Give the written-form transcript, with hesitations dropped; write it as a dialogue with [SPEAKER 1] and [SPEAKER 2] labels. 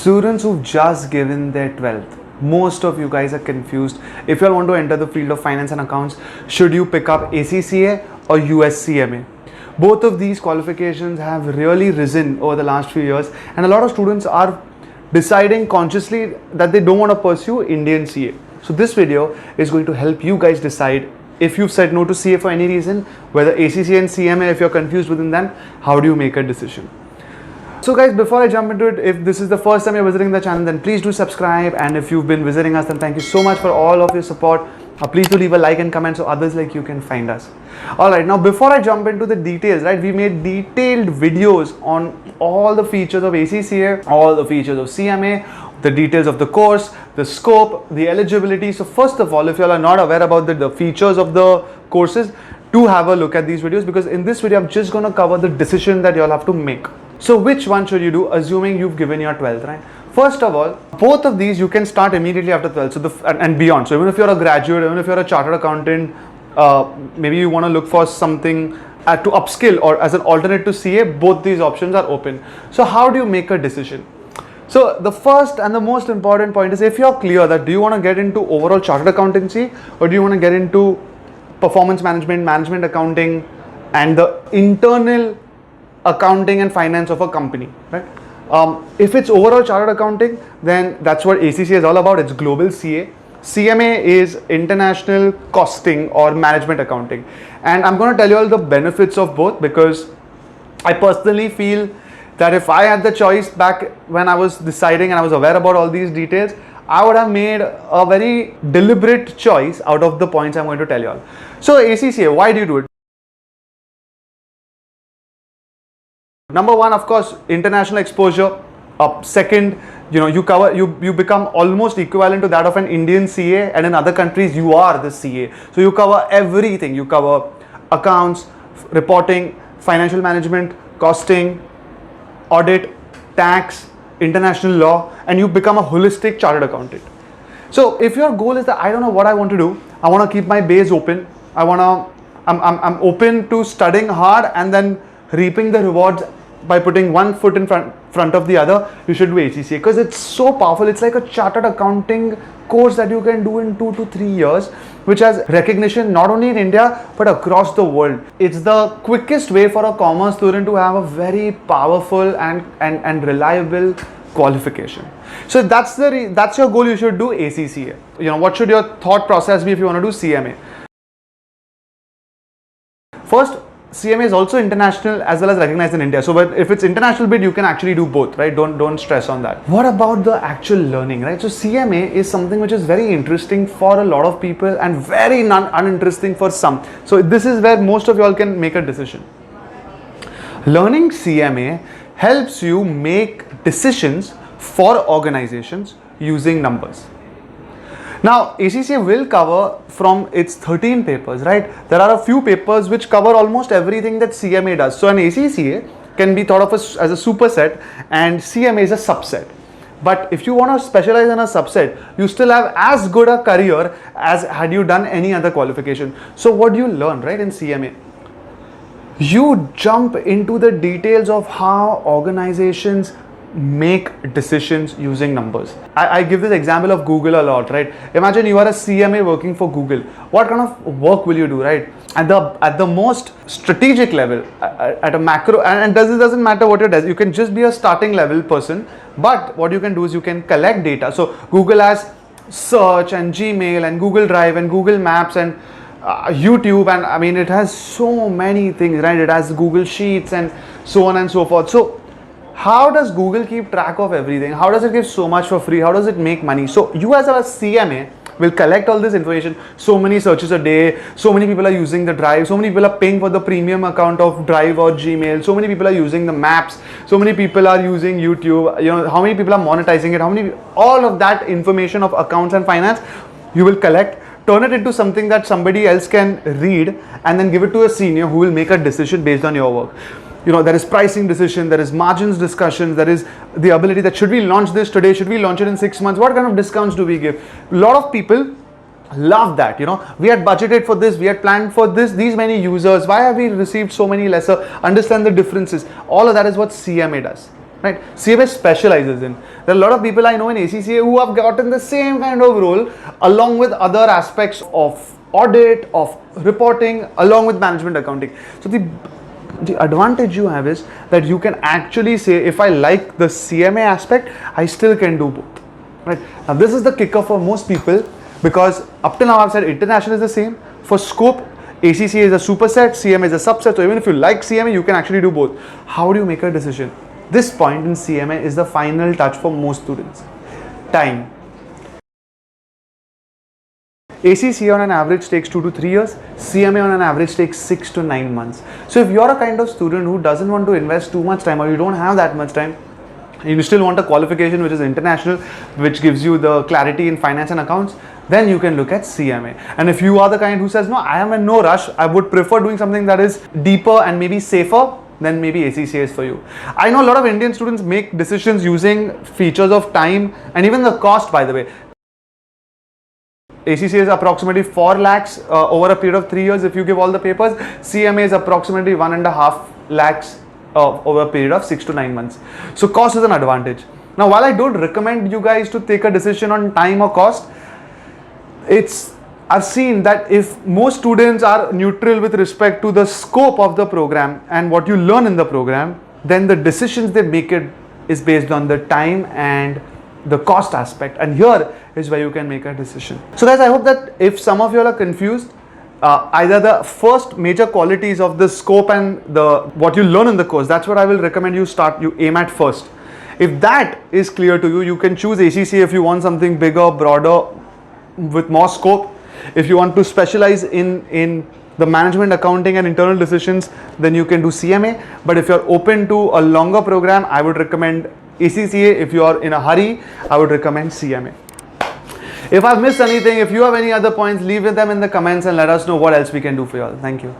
[SPEAKER 1] Students who've just given their 12th, most of you guys are confused. If you all want to enter the field of finance and accounts, should you pick up ACCA or USCMA? Both of these qualifications have really risen over the last few years, and a lot of students are deciding consciously that they don't want to pursue Indian CA. So this video is going to help you guys decide if you've said no to CA for any reason, whether ACCA and CMA, if you're confused within them, how do you make a decision? So guys, before I jump into it, if this is the first time you're visiting the channel, then please do subscribe, and if you've been visiting us, then thank you so much for all of your support. Please do leave a like and comment so others like you can find us. Alright, now before I jump into the details, right, we made detailed videos on all the features of ACCA, all the features of CMA, the details of the course, the scope, the eligibility. So first of all, if you all are not aware about the features of the courses, do have a look at these videos, because in this video I'm just going to cover the decision that you all have to make. So which one should you do, assuming you've given your 12th, right? First of all, both of these you can start immediately after 12th, so and beyond. So even if you're a graduate, even if you're a chartered accountant, maybe you want to look for something to upskill or as an alternate to CA, both these options are open. So how do you make a decision? So the first and the most important point is, if you're clear that do you want to get into overall chartered accountancy, or do you want to get into performance management, management accounting, and the internal accounting and finance of a company, right? If it's overall chartered accounting, then that's what ACCA is all about. It's global CA. CMA is international costing or management accounting. And I'm going to tell you all the benefits of both, because I personally feel that if I had the choice back when I was deciding and I was aware about all these details, I would have made a very deliberate choice out of the points I'm going to tell you all. So ACCA, why do you do it? Number one, of course, international exposure. Second, you become almost equivalent to that of an Indian CA, and in other countries you are the CA. So you cover everything. You cover accounts, reporting, financial management, costing, audit, tax, international law, and you become a holistic chartered accountant. So if your goal is that I don't know what I want to do, I want to keep my base open, I'm open to studying hard and then reaping the rewards by putting one foot in front of the other, you should do ACCA, because it's so powerful. It's like a chartered accounting course that you can do in 2 to 3 years, which has recognition not only in India but across the world. It's the quickest way for a commerce student to have a very powerful and reliable qualification. So that's your goal. You should do ACCA. What should your thought process be if you want to do CMA? First, CMA is also international as well as recognized in India. So but if it's international bid, you can actually do both, right? Don't stress on that. What about the actual learning, right? So CMA is something which is very interesting for a lot of people and very uninteresting for some. So this is where most of you all can make a decision. Learning CMA helps you make decisions for organizations using numbers. Now, ACCA will cover from its 13 papers, right? There are a few papers which cover almost everything that CMA does. So an ACCA can be thought of as a superset, and CMA is a subset. But if you want to specialize in a subset, you still have as good a career as had you done any other qualification. So what do you learn, right, in CMA? You jump into the details of how organizations make decisions using numbers. I give this example of Google a lot, right? Imagine you are a CMA working for Google. What kind of work will you do, right? At the most strategic level, at a macro, and it doesn't matter what it does. You can just be a starting level person, but what you can do is you can collect data. So Google has search and Gmail and Google Drive and Google Maps and YouTube, and I mean it has so many things, right? It has Google Sheets and so on and so forth. So how does Google keep track of everything? How does it give so much for free? How does it make money? So you as a CMA will collect all this information. So many searches a day, so many people are using the Drive, so many people are paying for the premium account of Drive or Gmail, so many people are using the Maps, so many people are using YouTube, how many people are monetizing it, all of that information of accounts and finance you will collect, turn it into something that somebody else can read, and then give it to a senior who will make a decision based on your work. There is pricing decision, there is margins discussions, there is the ability that should we launch this today, should we launch it in 6 months, what kind of discounts do we give? A lot of people love that, we had budgeted for this, we had planned for this, these many users, why have we received so many lesser, understand the differences. All of that is what CMA does. right? CMA specializes in. There are a lot of people I know in ACCA who have gotten the same kind of role along with other aspects of audit, of reporting, along with management accounting. So the advantage you have is that you can actually say, if I like the CMA aspect, I still can do both, right? Now this is the kicker for most people, because up till now I've said international is the same. For scope, ACCA is a superset, CMA is a subset. So even if you like CMA, you can actually do both. How do you make a decision? This point in CMA is the final touch for most students. Time. ACCA on an average takes 2 to 3 years. CMA on an average takes 6 to 9 months. So if you're a kind of student who doesn't want to invest too much time, or you don't have that much time, you still want a qualification which is international, which gives you the clarity in finance and accounts, then you can look at CMA. And if you are the kind who says, no, I am in no rush, I would prefer doing something that is deeper and maybe safer, then maybe ACCA is for you. I know a lot of Indian students make decisions using features of time and even the cost, by the way. ACCA is approximately 4 lakhs over a period of 3 years if you give all the papers. CMA is approximately 1.5 lakhs over a period of 6 to 9 months. So cost is an advantage. Now, while I don't recommend you guys to take a decision on time or cost, I've seen that if most students are neutral with respect to the scope of the program and what you learn in the program, then the decisions they make is based on the time and the cost aspect, and here is where you can make a decision. So guys, I hope that if some of you all are confused, either the first major qualities of the scope and what you learn in the course, that's what I will recommend you aim at first. If that is clear to you, you can choose ACCA if you want something bigger, broader, with more scope. If you want to specialize in the management accounting and internal decisions, then you can do CMA. But if you're open to a longer program, I would recommend ACCA. If you are in a hurry, I would recommend CMA. If I've missed anything, if you have any other points, leave them in the comments and let us know what else we can do for you all. Thank you.